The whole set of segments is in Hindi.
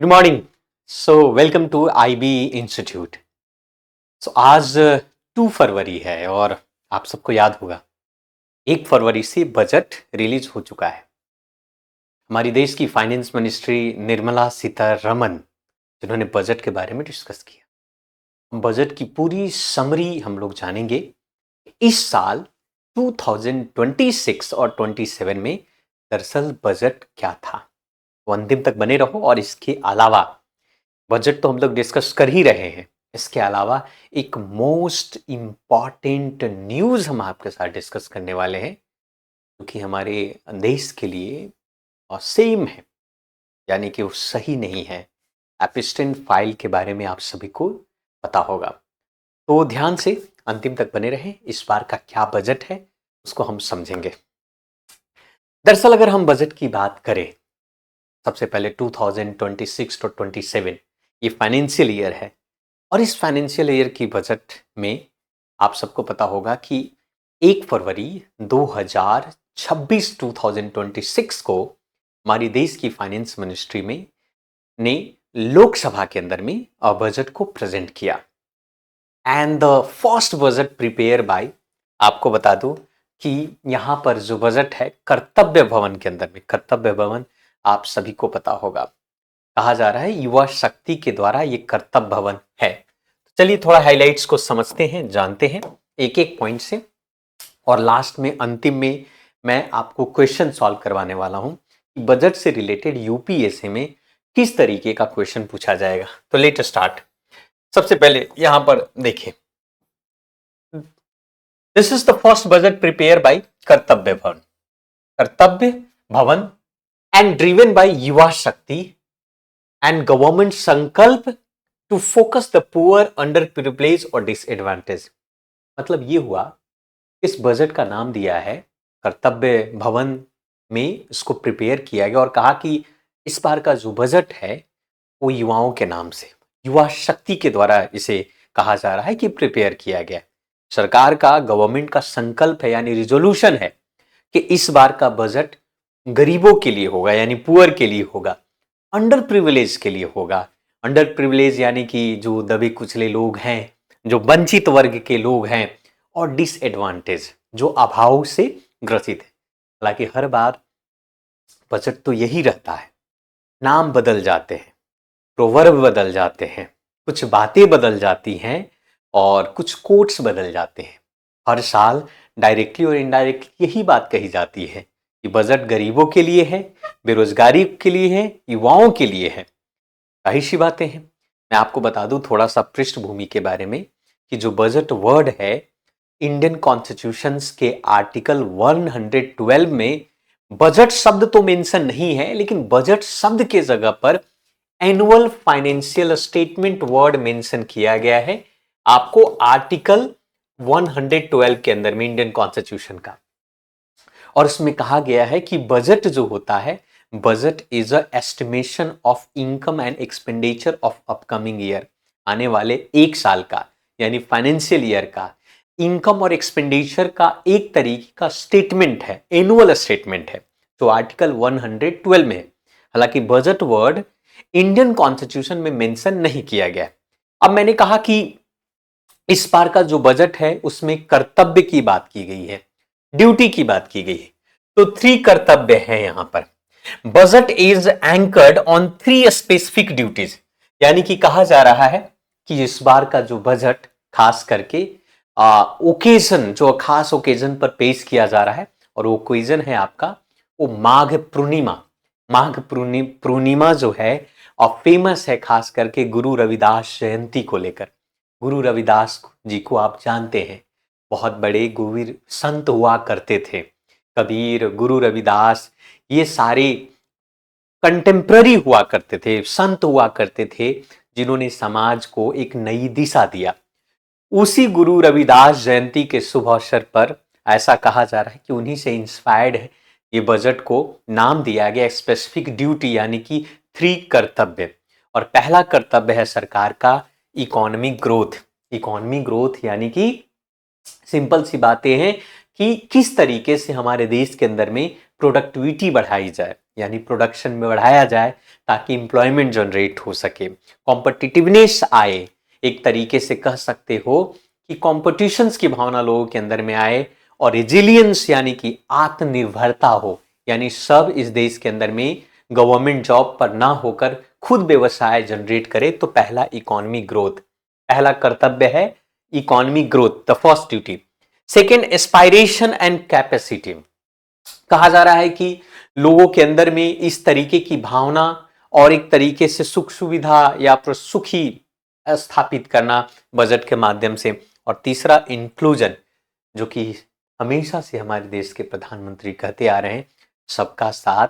Good morning. Welcome to IB institute. आज 2 फरवरी है और आप सबको याद होगा 1 फरवरी से बजट रिलीज हो चुका है। हमारी देश की फाइनेंस मिनिस्ट्री निर्मला सीतारमन जिन्होंने बजट के बारे में डिस्कस किया। बजट की पूरी समरी हम लोग जानेंगे। इस साल 2026 और 27 में दरअसल बजट क्या था, वो अंतिम तक बने रहो। और इसके अलावा बजट तो हम लोग डिस्कस कर ही रहे हैं, इसके अलावा एक मोस्ट इम्पॉर्टेंट न्यूज़ हम आपके साथ डिस्कस करने वाले हैं जो कि हमारे देश के लिए सेम है, यानी कि वो सही नहीं है। एपिस्टेन फाइल के बारे में आप सभी को पता होगा, तो ध्यान से अंतिम तक बने रहें। इस बार का क्या बजट है उसको हम समझेंगे। दरअसल अगर हम बजट की बात करें, सबसे पहले 2026 to 27 ये फाइनेंशियल ईयर है और इस फाइनेंशियल ईयर की बजट में आप सबको पता होगा कि 1 फरवरी 2026 को हमारी देश की फाइनेंस मिनिस्ट्री में ने लोकसभा के अंदर में बजट को प्रेजेंट किया। And the first budget prepare bye, आपको बता दूं कि यहाँ पर जो बजट है कर्तव्य भवन के अंदर में, कर्तव्य भवन आप सभी को पता होगा, कहा जा रहा है युवा शक्ति के द्वारा ये कर्तव्य भवन है। चलिए थोड़ा हाइलाइट्स को समझते हैं, जानते हैं एक एक पॉइंट से, और लास्ट में अंतिम में मैं आपको क्वेश्चन सॉल्व करवाने वाला हूं कि बजट से रिलेटेड यूपीएससी में किस तरीके का क्वेश्चन पूछा जाएगा। तो लेट स्टार्ट। सबसे पहले यहां पर देखिए, this is the first budget prepare by Kartavya Bhavan, Kartavya Bhavan and driven by Yuva Shakti and government sankalp to focus the poor, underprivilege और डिसएडवांटेज। मतलब ये हुआ, इस बजट का नाम दिया है कर्तव्य भवन में, इसको प्रिपेयर किया गया और कहा कि इस बार का जो बजट है वो युवाओं के नाम से, युवा शक्ति के द्वारा इसे कहा जा रहा है कि प्रिपेयर किया गया। सरकार का, गवर्नमेंट का संकल्प है यानी रिजोल्यूशन है कि इस बार का बजट गरीबों के लिए होगा, यानी पुअर के लिए होगा, अंडर प्रिविलेज के लिए होगा। अंडर प्रिविलेज यानी कि जो दबे कुचले लोग हैं, जो वंचित वर्ग के लोग हैं, और डिसएडवांटेज जो अभाव से ग्रसित है। हालांकि हर बार बजट तो यही रहता है, नाम बदल जाते हैं, प्रोवर्ब बदल जाते हैं, कुछ बातें बदल जाती हैं और कुछ कोट्स बदल जाते हैं। हर साल डायरेक्टली और इनडायरेक्टली यही बात कही जाती है कि बजट गरीबों के लिए है, बेरोजगारी के लिए है, युवाओं के लिए है। जाहिर सी बातें हैं। मैं आपको बता दूं थोड़ा सा पृष्ठभूमि के बारे में कि जो बजट वर्ड है, इंडियन कॉन्स्टिट्यूशन के आर्टिकल 112 में बजट शब्द तो मेंशन नहीं है, लेकिन बजट शब्द के जगह पर annual financial statement word mention किया गया है आपको आर्टिकल 112 के अंदर में इंडियन कॉन्स्टिट्यूशन का। और इसमें कहा गया है कि बजट जो होता है, budget is a estimation of income and expenditure of upcoming year, आने वाले एक साल का यानी फाइनेंशियल ईयर का इनकम और एक्सपेंडिचर का एक तरीके का स्टेटमेंट है, एनुअल स्टेटमेंट है, जो आर्टिकल 112 में है। हालांकि बजट वर्ड इंडियन कॉन्स्टिट्यूशन में मेंशन नहीं किया गया। अब मैंने कहा कि इस बार का जो बजट है उसमें कर्तव्य की बात की गई है, ड्यूटी की बात की गई है। तो 3 कर्तव्य है यहां पर। Budget is anchored on 3 specific duties, यानी कि कहा जा रहा है कि इस बार का जो बजट खास करके ओकेजन, जो खास ओकेजन पर पेश किया जा रहा है, और ओकेजन है आपका वो माघ पूर्णिमा। माघ पूर्णिमा जो है और फेमस है खास करके गुरु रविदास जयंती को लेकर। गुरु रविदास जी को आप जानते हैं, बहुत बड़े गुरु संत हुआ करते थे। कबीर, गुरु रविदास, ये सारे कंटेम्प्ररी हुआ करते थे, संत हुआ करते थे जिन्होंने समाज को एक नई दिशा दिया। उसी गुरु रविदास जयंती के शुभ अवसर पर ऐसा कहा जा रहा है कि उन्हीं से इंस्पायर्ड है ये बजट को नाम दिया गया स्पेसिफिक ड्यूटी, यानी कि 3 कर्तव्य। और पहला कर्तव्य है सरकार का इकोनॉमिक ग्रोथ। इकोनॉमिक ग्रोथ यानी कि सिंपल सी बातें हैं कि किस तरीके से हमारे देश के अंदर में प्रोडक्टिविटी बढ़ाई जाए, यानी प्रोडक्शन में बढ़ाया जाए ताकि एम्प्लॉयमेंट जनरेट हो सके, कॉम्पिटिटिवनेस आए, एक तरीके से कह सकते हो कि कॉम्पिटिशन्स की भावना लोगों के अंदर में आए, और रेजिलियंस यानी कि आत्मनिर्भरता हो, यानी सब इस देश के अंदर में गवर्नमेंट जॉब पर ना होकर खुद व्यवसाय जनरेट करे। तो पहला इकोनॉमी ग्रोथ, पहला कर्तव्य है economy growth, the first duty. Second, aspiration and capacity. कहा जा रहा है कि लोगों के अंदर में इस तरीके की भावना और एक तरीके से सुख सुविधा या फिर सुखी स्थापित करना बजट के माध्यम से। और तीसरा, इंक्लूजन, जो कि हमेशा से हमारे देश के प्रधानमंत्री कहते आ रहे हैं, सबका साथ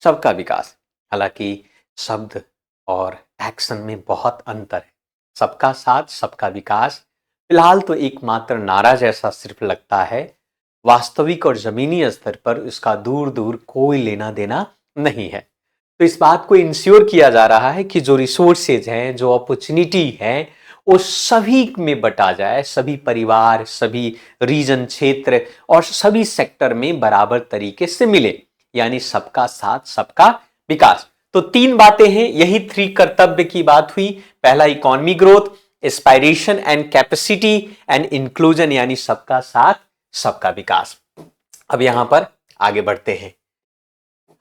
सबका विकास। हालांकि शब्द और एक्शन में बहुत अंतर है। सबका साथ सबका विकास फिलहाल तो एकमात्र नारा जैसा सिर्फ लगता है, वास्तविक और जमीनी स्तर पर इसका दूर दूर कोई लेना देना नहीं है। तो इस बात को इंश्योर किया जा रहा है कि जो रिसोर्सेज हैं, जो अपॉर्चुनिटी है, वो सभी में बटा जाए, सभी परिवार, सभी रीजन, क्षेत्र और सभी सेक्टर में बराबर तरीके से मिले, यानी सबका साथ सबका विकास। तो तीन बातें हैं, यही 3 कर्तव्य की बात हुई। पहला economy growth, aspiration and capacity and inclusion, यानी सबका साथ सबका विकास। अब यहां पर आगे बढ़ते हैं।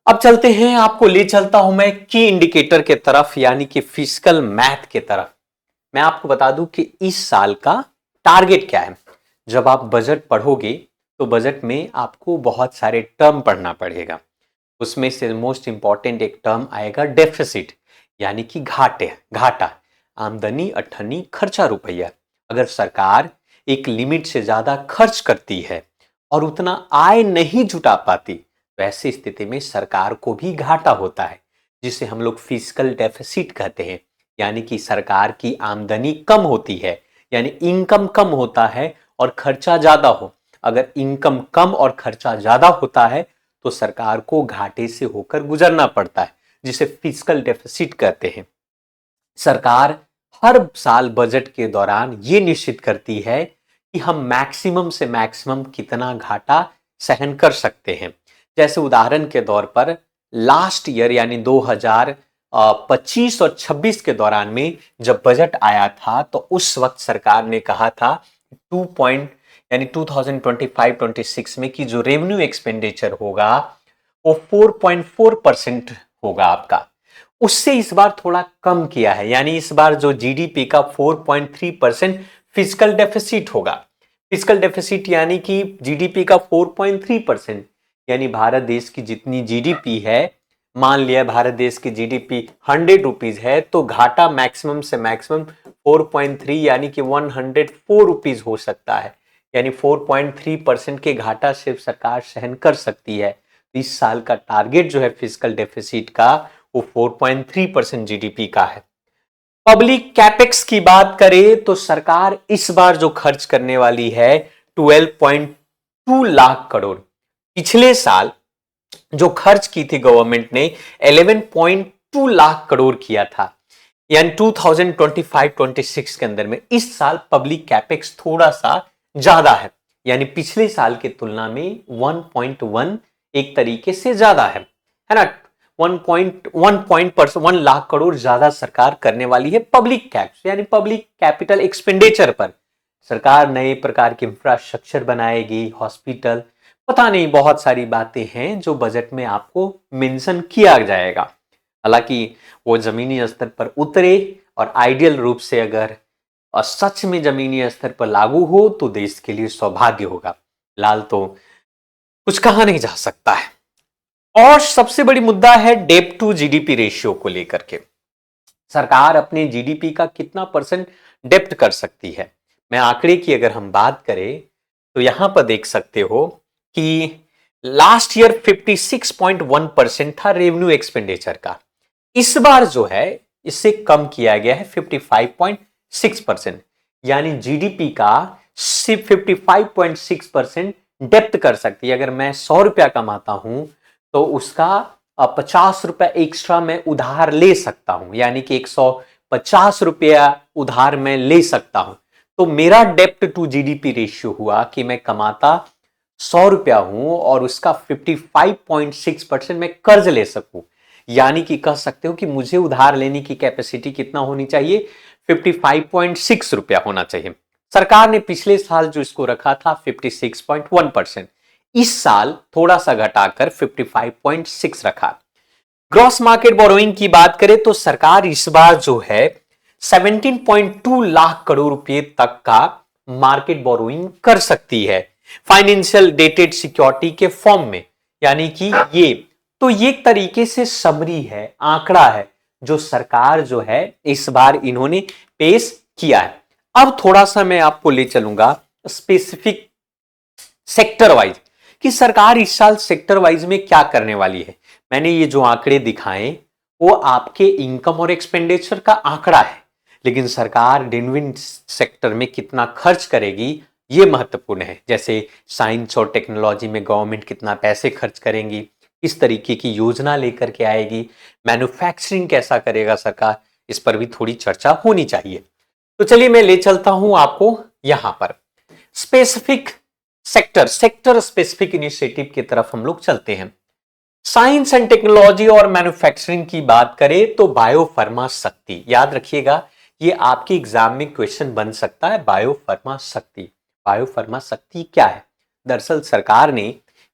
अब चलते हैं, आपको ले चलता हूं मैं की इंडिकेटर के तरफ, यानी कि फिस्कल मैथ के तरफ। मैं आपको बता दूं कि इस साल का टारगेट क्या है। जब आप बजट पढ़ोगे तो बजट में आपको बहुत सारे टर्म पढ़ना पड़ेगा। उसमें से मोस्ट इंपॉर्टेंट एक टर्म आएगा डेफिसिट, यानी कि घाटा, आमदनी अठन्नी खर्चा रुपया। अगर सरकार एक लिमिट से ज्यादा खर्च करती है और उतना आय नहीं जुटा पाती, तो ऐसी स्थिति में सरकार को भी घाटा होता है, जिसे हम लोग फिस्कल डेफिसिट कहते हैं। यानी कि सरकार की आमदनी कम होती है, यानी इनकम कम होता है और खर्चा ज्यादा हो। अगर इनकम कम और खर्चा ज्यादा होता है तो सरकार को घाटे से होकर गुजरना पड़ता है, जिसे फिस्कल डेफिसिट कहते हैं। सरकार हर साल बजट के दौरान ये निश्चित करती है कि हम मैक्सिमम से मैक्सिमम कितना घाटा सहन कर सकते हैं। जैसे उदाहरण के तौर पर लास्ट ईयर यानी 2025 और 26 के दौरान में जब बजट आया था, तो उस वक्त सरकार ने कहा था 2025-26 में कि जो रेवेन्यू एक्सपेंडिचर होगा वो 4.4% होगा आपका। उससे इस बार थोड़ा कम किया है, यानी इस बार जो जीडीपी का 4.3% फिस्कल डेफिसिट होगा। फिस्कल डेफिसिट यानी कि जीडीपी का 4.3%, यानी भारत देश की जितनी जीडीपी है, मान लिया भारत देश की जीडीपी 100 रुपीज है, तो घाटा मैक्सिमम से मैक्सिमम 4.3 यानी कि 104 रुपीज हो सकता है। यानी 4.3% के घाटा सिर्फ सरकार सहन कर सकती है। इस साल का टारगेट जो है फिस्कल डेफिसिट का, वो 4.3% जीडीपी का है। पब्लिक कैपेक्स की बात करें तो सरकार इस बार जो खर्च करने वाली है 12.2 लाख करोड़। पिछले साल जो खर्च की थी गवर्नमेंट ने 11.2 लाख करोड़ किया था, यानी 2025-26 के अंदर में। इस साल पब्लिक कैपेक्स थोड़ा सा ज्यादा है, यानी पिछले साल के तुलना में 1.1 एक तरीके से ज्यादा है ना। 1 लाख करोड़ ज्यादा सरकार करने वाली है पब्लिक कैप्स, यानी पब्लिक कैपिटल एक्सपेंडिचर पर। सरकार नए प्रकार के इंफ्रास्ट्रक्चर बनाएगी, हॉस्पिटल, पता नहीं बहुत सारी बातें हैं जो बजट में आपको मेंशन किया जाएगा। हालांकि वो जमीनी स्तर पर उतरे और आइडियल रूप से अगर सच में जमीनी स्तर पर लागू हो तो देश के लिए सौभाग्य होगा। फिलहाल तो कुछ कहा नहीं जा सकता है। और सबसे बड़ी मुद्दा है डेब्ट टू जीडीपी रेशियो को लेकर के। सरकार अपने जीडीपी का कितना परसेंट डेब्ट कर सकती है। मैं आंकड़े की अगर हम बात करें तो यहां पर देख सकते हो कि लास्ट ईयर 56.1% था रेवेन्यू एक्सपेंडिचर का। इस बार जो है इससे कम किया गया है 55.6%, यानी जीडीपी का सिर्फ 55.6% डेप्थ कर सकती है। अगर मैं 100 रुपया कमाता हूं तो उसका 50 रुपया एक्स्ट्रा मैं उधार ले सकता हूं, यानी कि 150 रुपया उधार मैं ले सकता हूं। तो मेरा डेप्ट टू जीडीपी रेशियो हुआ कि मैं कमाता 100 रुपया हूं और उसका 55.6% मैं कर्ज ले सकूं, यानी कि कह सकते हो कि मुझे उधार लेने की कैपेसिटी कितना होनी चाहिए, 55.6 रुपया होना चाहिए। सरकार ने पिछले साल जो इसको रखा था 56.1%, इस साल थोड़ा सा घटाकर 55.6 रखा। ग्रॉस मार्केट बोरोइंग की बात करें तो सरकार इस बार जो है 17.2 लाख करोड़ रुपए तक का मार्केट बोरोइंग कर सकती है फाइनेंशियल डेटेड सिक्योरिटी के फॉर्म में, यानी कि ये एक तरीके से समरी है, आंकड़ा है जो सरकार जो है इस बार इन्होंने पेश किया है। अब थोड़ा सा मैं आपको ले चलूंगा स्पेसिफिक सेक्टर वाइज कि सरकार इस साल सेक्टर वाइज में क्या करने वाली है। मैंने ये जो आंकड़े दिखाए वो आपके इनकम और एक्सपेंडिचर का आंकड़ा है, लेकिन सरकार डिनविन सेक्टर में कितना खर्च करेगी ये महत्वपूर्ण है। जैसे साइंस और टेक्नोलॉजी में गवर्नमेंट कितना पैसे खर्च करेंगी, किस तरीके की योजना लेकर के आएगी, मैन्युफैक्चरिंग कैसा करेगा सरकार, इस पर भी थोड़ी चर्चा होनी चाहिए। तो चलिए मैं ले चलता हूं आपको यहां पर स्पेसिफिक सेक्टर स्पेसिफिक इनिशिएटिव की तरफ हम लोग चलते हैं। साइंस एंड टेक्नोलॉजी और मैन्युफैक्चरिंग की बात करें तो बायोफार्मा शक्ति, याद रखिएगा ये आपके एग्जाम में क्वेश्चन बन सकता है। बायोफार्मा शक्ति क्या है? दरअसल सरकार ने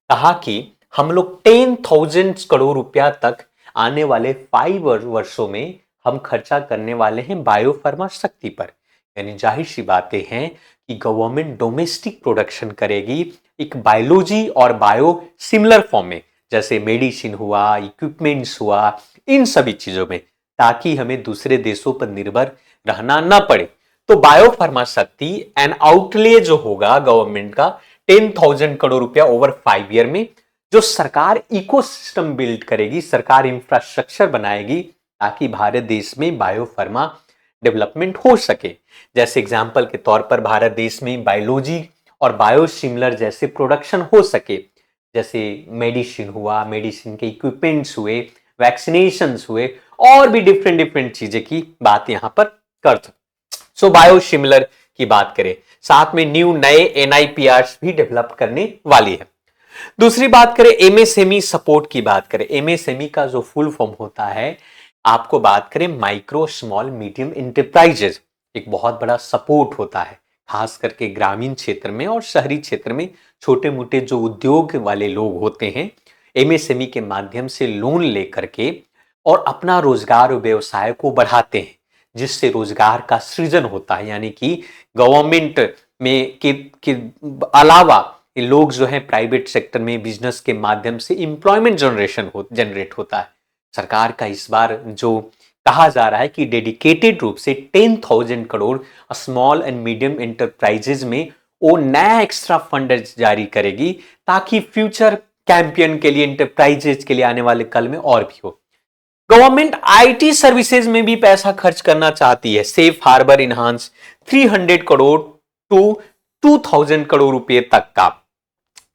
कहा कि हम लोग 10,000 करोड़ रुपया तक आने वाले 5 वर्षों में हम खर्चा करने वाले हैं बायोफार्मा शक्ति पर। यानी जाहिर सी बातें हैं कि गवर्नमेंट डोमेस्टिक प्रोडक्शन करेगी एक बायोलॉजी और बायो सिमिलर फॉर्म में, जैसे मेडिसिन हुआ, इक्विपमेंट्स हुआ, इन सभी चीजों में, ताकि हमें दूसरे देशों पर निर्भर रहना ना पड़े। तो बायोफार्मा शक्ति एंड आउटले जो होगा गवर्नमेंट का 10,000 करोड़ रुपया ओवर 5 ईयर में, जो सरकार इकोसिस्टम बिल्ड करेगी, सरकार इंफ्रास्ट्रक्चर बनाएगी ताकि भारत देश में बायोफार्मा डेवलपमेंट हो सके। जैसे एग्जाम्पल के तौर पर भारत देश में बायोलॉजी और बायोसिमिलर जैसे प्रोडक्शन हो सके, जैसे मेडिसिन हुआ, मेडिसिन के इक्विपमेंट्स हुए, वैक्सीनेशंस हुए, और भी डिफरेंट चीजें की बात यहां पर कर सकते। सो बायोसिमिलर की बात करें, साथ में नए एनआईपीआर भी डेवलप करने वाली है। दूसरी बात करें एमएसएमई सपोर्ट की बात करें, एमएसएमई का जो फुल फॉर्म होता है, आपको बात करें माइक्रो स्मॉल मीडियम इंटरप्राइजेस, एक बहुत बड़ा सपोर्ट होता है खास करके ग्रामीण क्षेत्र में और शहरी क्षेत्र में। छोटे मोटे जो उद्योग वाले लोग होते हैं एमएसएमई के माध्यम से लोन लेकर के और अपना रोजगार और व्यवसाय को बढ़ाते हैं, जिससे रोजगार का सृजन होता है। यानी कि गवर्नमेंट में के अलावा लोग जो है प्राइवेट सेक्टर में बिजनेस के माध्यम से एम्प्लॉयमेंट जनरेट होता है। सरकार का इस बार जो कहा जा रहा है कि डेडिकेटेड रूप से 10,000 crore small and medium enterprises में वो नया एक्स्ट्रा फंड जारी करेगी, ताकि फ्यूचर कैंपियन के लिए, एंटरप्राइजेज के लिए आने वाले कल में और भी हो। गवर्नमेंट आईटी सर्विसेज में भी पैसा खर्च करना चाहती है। Safe harbour enhance 300 crore to 2,000 crore रुपए तक का।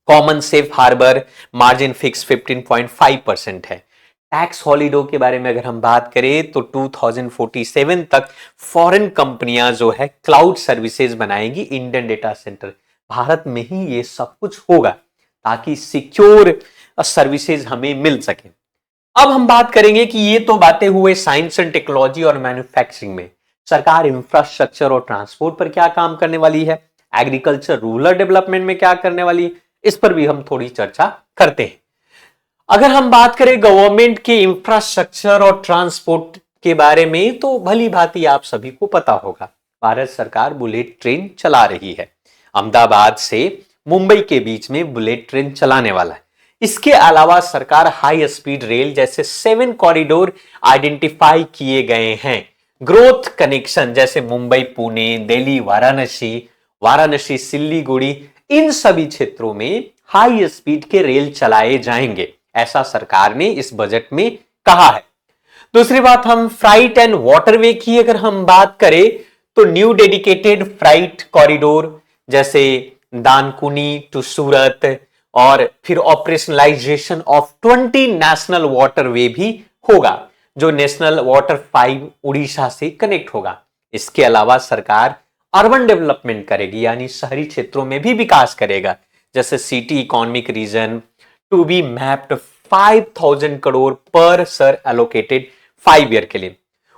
Common safe harbour margin fix 15.5% है। टैक्स हॉलिडे के बारे में अगर हम बात करें तो 2047 तक फॉरेन कंपनियां जो है क्लाउड सर्विसेज बनाएंगी इंडियन डेटा सेंटर। भारत में ही ये सब कुछ होगा ताकि सिक्योर सर्विसेज हमें मिल सके। अब हम बात करेंगे कि ये तो बातें हुए साइंस एंड टेक्नोलॉजी और मैन्युफैक्चरिंग में। सरकार इंफ्रास्ट्रक्चर और ट्रांसपोर्ट पर क्या काम करने वाली है, एग्रीकल्चर रूरल डेवलपमेंट में क्या करने वाली है, इस पर भी हम थोड़ी चर्चा करते हैं। अगर हम बात करें गवर्नमेंट के इंफ्रास्ट्रक्चर और ट्रांसपोर्ट के बारे में तो भली भांति आप सभी को पता होगा, भारत सरकार बुलेट ट्रेन चला रही है। अहमदाबाद से मुंबई के बीच में बुलेट ट्रेन चलाने वाला है। इसके अलावा सरकार हाई स्पीड रेल जैसे 7 कॉरिडोर आइडेंटिफाई किए गए हैं। ग्रोथ कनेक्शन जैसे मुंबई पुणे, दिल्ली वाराणसी सिल्लीगुड़ी, इन सभी क्षेत्रों में हाई स्पीड के रेल चलाए जाएंगे, ऐसा सरकार ने इस बजट में कहा है। दूसरी बात, हम फ्राइट एंड वाटरवे की अगर हम बात करें तो न्यू डेडिकेटेड फ्राइट कॉरिडोर जैसे दानकुनी टू सूरत और फिर ऑपरेशनलाइजेशन ऑफ 20 नेशनल वाटरवे भी होगा, जो नेशनल वाटर 5 उड़ीसा से कनेक्ट होगा। इसके अलावा सरकार अर्बन डेवलपमेंट करेगी, यानी शहरी क्षेत्रों में भी विकास करेगा, जैसे city economic region to be mapped 5,000 crore पर सर एलोकेटेड 5 ईयर के लिए।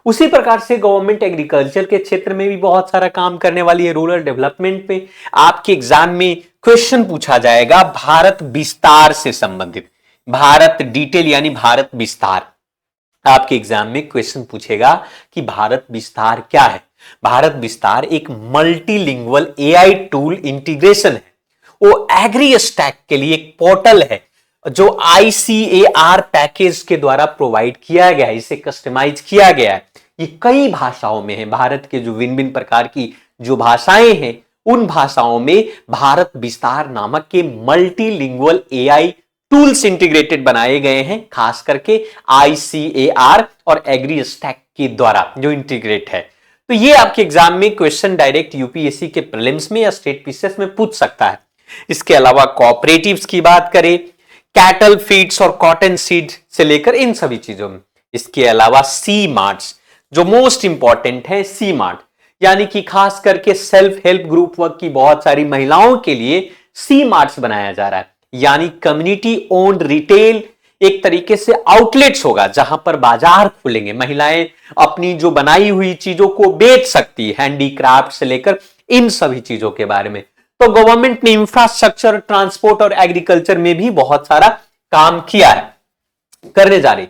उसी प्रकार से गवर्नमेंट एग्रीकल्चर के क्षेत्र में भी बहुत सारा काम करने वाली है। रूरल डेवलपमेंट में आपके एग्जाम में क्वेश्चन पूछा जाएगा भारत विस्तार से संबंधित, भारत डिटेल यानी भारत विस्तार। आपके एग्जाम में क्वेश्चन पूछेगा कि भारत विस्तार क्या है। भारत विस्तार एक मल्टीलिंगुअल एआई टूल इंटीग्रेशन है। वो एग्री स्टैक के लिए एक पोर्टल है जो ICAR पैकेज के द्वारा प्रोवाइड किया गया है, इसे कस्टमाइज किया गया है। ये कई भाषाओं में है। भारत के जो भिन्न भिन्न प्रकार की जो भाषाएं हैं उन भाषाओं में भारत विस्तार नामक के मल्टीलिंगुअल एआई टूल्स इंटीग्रेटेड बनाए गए हैं, खास करके ICAR और एग्री स्टैक के द्वारा जो इंटीग्रेट है। तो ये आपके एग्जाम में क्वेश्चन डायरेक्ट यूपीएससी के प्रीलिम्स में या स्टेट पीसीएस में पूछ सकता है। इसके अलावा कोऑपरेटिव्स की बात करें, कैटल फीड्स और कॉटन सीड से लेकर इन सभी चीजों में। इसके अलावा सी मार्ट्स जो मोस्ट इंपॉर्टेंट है, सी मार्ट यानी कि खास करके सेल्फ हेल्प ग्रुप वर्क की बहुत सारी महिलाओं के लिए सी मार्ट्स बनाया जा रहा है, यानी कम्युनिटी ओन्ड रिटेल एक तरीके से आउटलेट्स होगा जहां पर बाजार खुलेंगे, महिलाएं अपनी जो बनाई हुई चीजों को बेच सकती है, हैंडीक्राफ्ट से लेकर इन सभी चीजों के बारे में। तो गवर्नमेंट ने इंफ्रास्ट्रक्चर, ट्रांसपोर्ट और एग्रीकल्चर में भी बहुत सारा काम किया है, करने जा रही।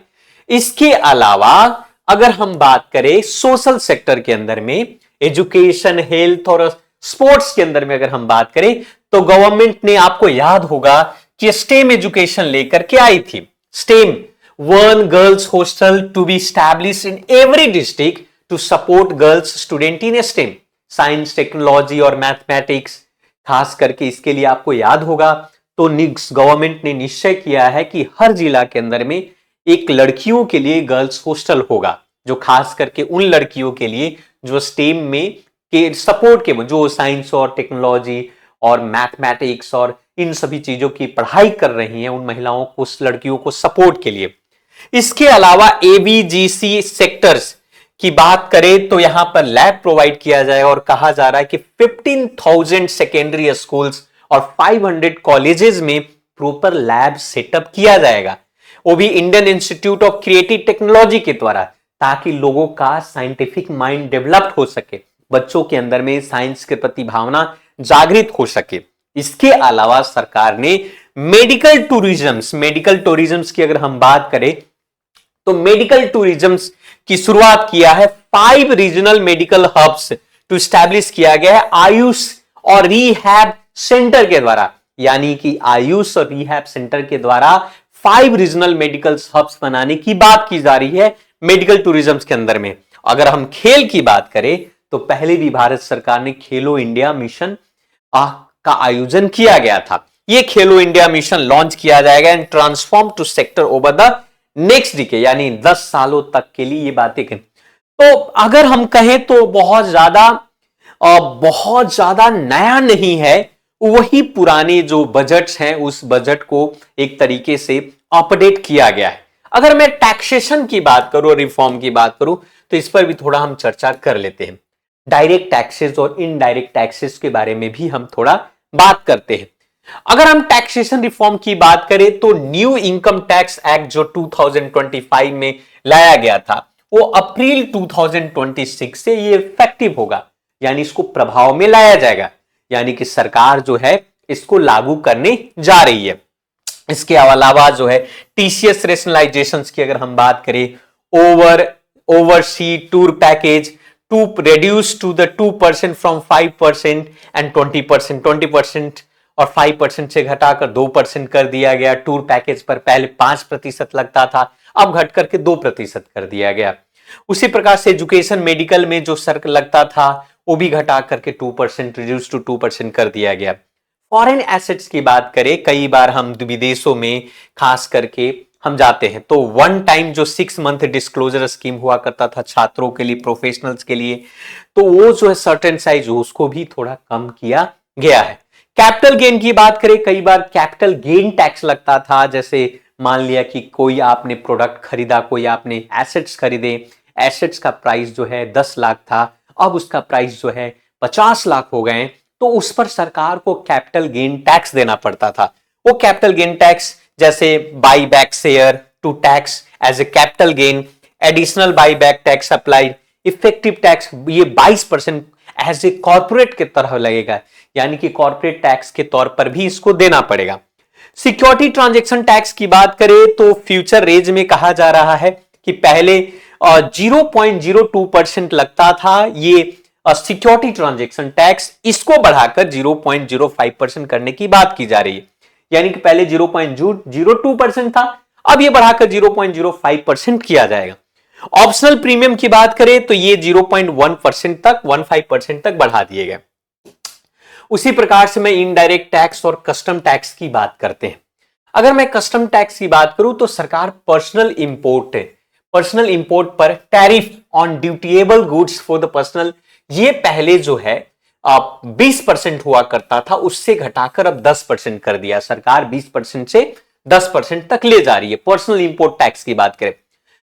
इसके अलावा अगर हम बात करें सोशल सेक्टर के अंदर में, एजुकेशन, हेल्थ और स्पोर्ट्स के अंदर में अगर हम बात करें तो गवर्नमेंट ने, आपको याद होगा कि स्टेम एजुकेशन लेकर के आई थी। STEM, one girls hostel to be established in every district to support girls student in STEM, science, technology और मैथमेटिक्स। खास करके इसके लिए आपको याद होगा तो गवर्नमेंट ने निश्चय किया है कि हर जिला के अंदर में एक लड़कियों के लिए गर्ल्स हॉस्टल होगा, जो खास करके उन लड़कियों के लिए जो स्टेम में के सपोर्ट के, जो साइंस और टेक्नोलॉजी और मैथमेटिक्स और इन सभी चीजों की पढ़ाई कर रही हैं, उन महिलाओं को, उस लड़कियों को सपोर्ट के लिए। इसके अलावा ABGC सेक्टर्स की बात करें तो यहां पर लैब प्रोवाइड किया जाए और कहा जा रहा है कि 15,000 सेकेंडरी स्कूल्स और 500 कॉलेजेस में प्रॉपर लैब सेटअप किया जाएगा, वो भी Indian institute of creative technology के द्वारा, ताकि लोगों का साइंटिफिक माइंड डेवलप हो सके, बच्चों के अंदर में साइंस के प्रति भावना जागृत हो सके। इसके अलावा सरकार ने मेडिकल टूरिज्म की अगर हम बात करें तो मेडिकल टूरिज्म की शुरुआत किया है। 5 regional medical hubs to establish किया गया है आयुष और रिहैब सेंटर के द्वारा, यानी कि आयुष और रिहैब सेंटर के द्वारा 5 रीजनल मेडिकल हब्स बनाने की बात की जा रही है मेडिकल टूरिज्म के अंदर में। अगर हम खेल की बात करें तो पहले भी भारत सरकार ने खेलो इंडिया मिशन का आयोजन किया गया था। यह खेलो इंडिया मिशन लॉन्च किया जाएगा and transform to sector over the next decade, यानी 10 सालों तक के लिए ये बातें करें। तो अगर हम कहें तो बहुत ज्यादा नया नहीं है, वही पुराने जो बजट्स हैं उस बजट को एक तरीके से अपडेट किया गया है। अगर मैं टैक्सेशन की बात करूं, रिफॉर्म की बात करूं, तो इस पर भी थोड़ा हम चर्चा कर लेते हैं। डायरेक्ट टैक्सेस और इनडायरेक्ट टैक्सेस के बारे में भी हम थोड़ा बात करते हैं। अगर हम टैक्सेशन रिफॉर्म की बात करें तो न्यू इनकम टैक्स एक्ट जो 2025 में लाया गया था, वो अप्रैल 2026 से ये इफेक्टिव होगा, यानी इसको प्रभाव में लाया जाएगा, यानी कि सरकार जो है इसको लागू करने जा रही है। इसके अलावा जो है टीसीएस रेशनलाइजेशन की अगर हम बात करें, oversea tour package to reduce to the 2% from 5% and 20% और 5% से घटाकर 2% कर दिया गया। टूर पैकेज पर पहले 5% लगता था, अब घट करके 2% कर दिया गया। उसी प्रकार से एजुकेशन मेडिकल में जो सर्क लगता था वो भी घटा करके 2% रिड्यूस टू 2% कर दिया गया। फॉरेन एसेट्स की बात करें, कई बार हम विदेशों में खास करके हम जाते हैं तो वन टाइम जो 6 मंथ डिस्क्लोजर स्कीम हुआ करता था छात्रों के लिए, प्रोफेशनल्स के लिए, तो वो जो है सर्टेन साइज उसको भी थोड़ा कम किया गया है। कैपिटल गेन की बात करें, कई बार कैपिटल गेन टैक्स लगता था, जैसे मान लिया कि कोई आपने प्रोडक्ट खरीदा, कोई आपने एसेट्स खरीदे, एसेट्स का प्राइस जो है 10 लाख था, अब उसका प्राइस जो है 50 लाख हो गए, तो उस पर सरकार को कैपिटल गेन टैक्स देना पड़ता था। वो कैपिटल गेन टैक्स जैसे buyback share to tax as a capital gain, additional buyback tax applied, effective tax, ये 22% एज ए कॉर्पोरेट की तरह लगेगा, यानी कि कॉर्पोरेट टैक्स के तौर पर भी इसको देना पड़ेगा। सिक्योरिटी ट्रांजैक्शन टैक्स की बात करें तो फ्यूचर रेंज में कहा जा रहा है कि पहले 0.02% लगता था ये सिक्योरिटी ट्रांजैक्शन टैक्स, इसको बढ़ाकर 0.05% करने की बात की जा रही है। यानी कि पहले 0.02% था, अब ये बढ़ाकर 0.05% किया जाएगा। ऑप्शनल प्रीमियम की बात करें तो ये 0.1% तक 15% तक बढ़ा दिए गए। उसी प्रकार से मैं इनडायरेक्ट टैक्स और कस्टम टैक्स की बात करते हैं। अगर मैं कस्टम टैक्स की बात करूं तो सरकार पर्सनल इंपोर्ट पर tariff on dutiable goods for the personal, ये पहले जो है 20% हुआ करता था, उससे घटाकर अब 10% कर दिया। सरकार 20% से 10% तक ले जा रही है। पर्सनल इंपोर्ट टैक्स की बात करें,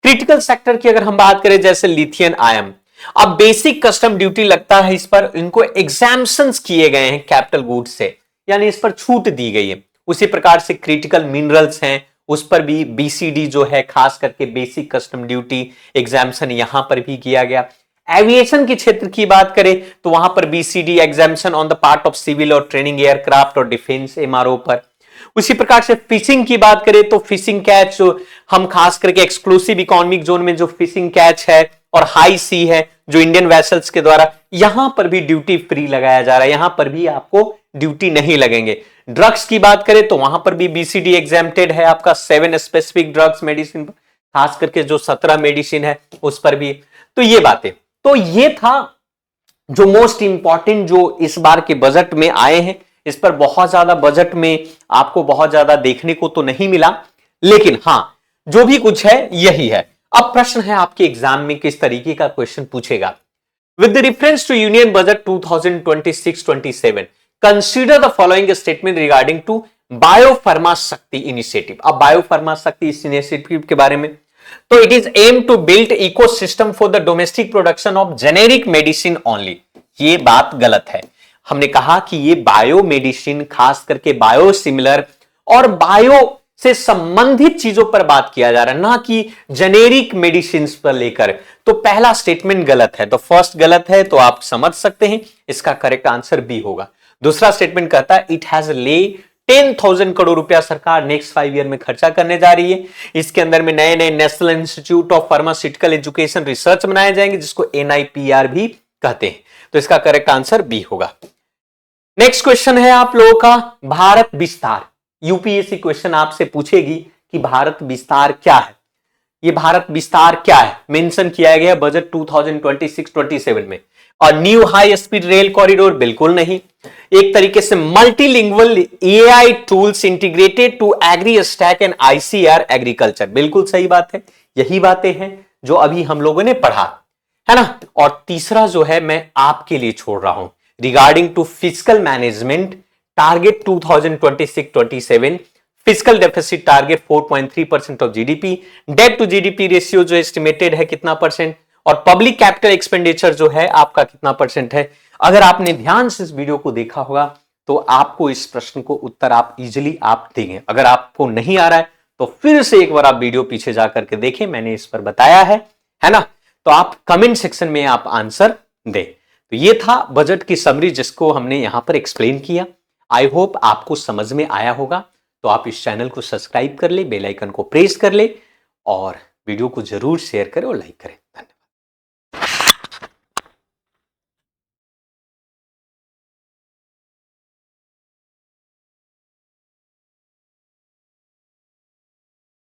क्रिटिकल सेक्टर की अगर हम बात करें जैसे लिथियम आयन, अब बेसिक कस्टम ड्यूटी लगता है इस पर, इनको एग्जाम्पशंस किए गए हैं कैपिटल गुड्स से, यानी इस पर छूट दी गई है। उसी प्रकार से क्रिटिकल मिनरल्स हैं, उस पर भी बीसीडी जो है खास करके बेसिक कस्टम ड्यूटी एग्जाम्पशन यहां पर भी किया गया। एविएशन के क्षेत्र की बात करें तो वहां पर BCD exemption on the part of civil और ट्रेनिंग एयरक्राफ्ट और डिफेंस एमआरओ पर। उसी प्रकार से फिशिंग की बात करें तो फिशिंग कैच जो हम खास करके एक्सक्लूसिव इकोनॉमिक जोन में जो फिशिंग कैच है और हाई सी है जो इंडियन वेसल्स के द्वारा, यहां पर भी ड्यूटी फ्री लगाया जा रहा है, यहां पर भी आपको ड्यूटी नहीं लगेंगे। ड्रग्स की बात करें तो वहां पर भी बीसीडी एग्जाम्प्टेड है आपका 7 स्पेसिफिक ड्रग्स मेडिसिन, खास करके जो 17 मेडिसिन है उस पर भी। तो ये बातें, तो ये था जो मोस्ट इंपॉर्टेंट जो इस बार के बजट में आए हैं। इस पर बहुत ज्यादा बजट में आपको बहुत ज्यादा देखने को तो नहीं मिला, लेकिन हां जो भी कुछ है यही है। अब प्रश्न है आपके एग्जाम में किस तरीके का क्वेश्चन पूछेगा। With reference to union budget 2026-27 consider the following statement regarding to biopharma Shakti initiative. अब बायोफार्मा शक्ति इस इनिशिएटिव के बारे में, तो it is aim to build ecosystem for the domestic production of generic medicine only. ये बात गलत है। हमने कहा कि ये बायो मेडिसिन खास करके बायो सिमिलर और बायो से संबंधित चीजों पर बात किया जा रहा है, ना कि जेनेरिक मेडिसिन पर लेकर। तो पहला स्टेटमेंट गलत है, तो फर्स्ट गलत है, तो आप समझ सकते हैं इसका करेक्ट आंसर बी होगा। दूसरा स्टेटमेंट कहता है इट हैज ले 10,000 करोड़ रुपया सरकार नेक्स्ट 5 ईयर में खर्चा करने जा रही है। इसके अंदर में नए नए national institute of pharmaceutical education research बनाए जाएंगे, जिसको NIPR भी कहते हैं। तो इसका करेक्ट आंसर बी होगा। नेक्स्ट क्वेश्चन है आप लोगों का भारत विस्तार। यूपीएससी क्वेश्चन आपसे पूछेगी कि भारत विस्तार क्या है। ये भारत विस्तार क्या है मेंशन किया गया बजट 2026-27 में। और new high speed rail corridor बिल्कुल नहीं। एक तरीके से multilingual AI tools integrated to agri stack and ICR agriculture, बिल्कुल सही बात है। यही बातें हैं जो अभी हम लोगों ने पढ़ा है ना। और तीसरा जो है मैं आपके लिए छोड़ रहा हूं regarding to fiscal management target 2026-27 fiscal deficit target 4.3% of GDP, debt to GDP ratio जो एस्टिमेटेड है कितना परसेंट, और पब्लिक कैपिटल एक्सपेंडिचर जो है आपका कितना परसेंट है। अगर आपने ध्यान से इस वीडियो को देखा होगा तो आपको इस प्रश्न को उत्तर आप इजिली आप देंगे। अगर आपको नहीं आ रहा है तो फिर से एक बार आप वीडियो पीछे जाकर के देखें, मैंने इस पर बताया है ना। तो आप कमेंट सेक्शन में आप आंसर दें। तो ये था बजट की समरी जिसको हमने यहां पर एक्सप्लेन किया। आई होप आपको समझ में आया होगा। तो आप इस चैनल को सब्सक्राइब कर ले, बेल आइकन को प्रेस कर ले और वीडियो को जरूर शेयर करें और लाइक करें।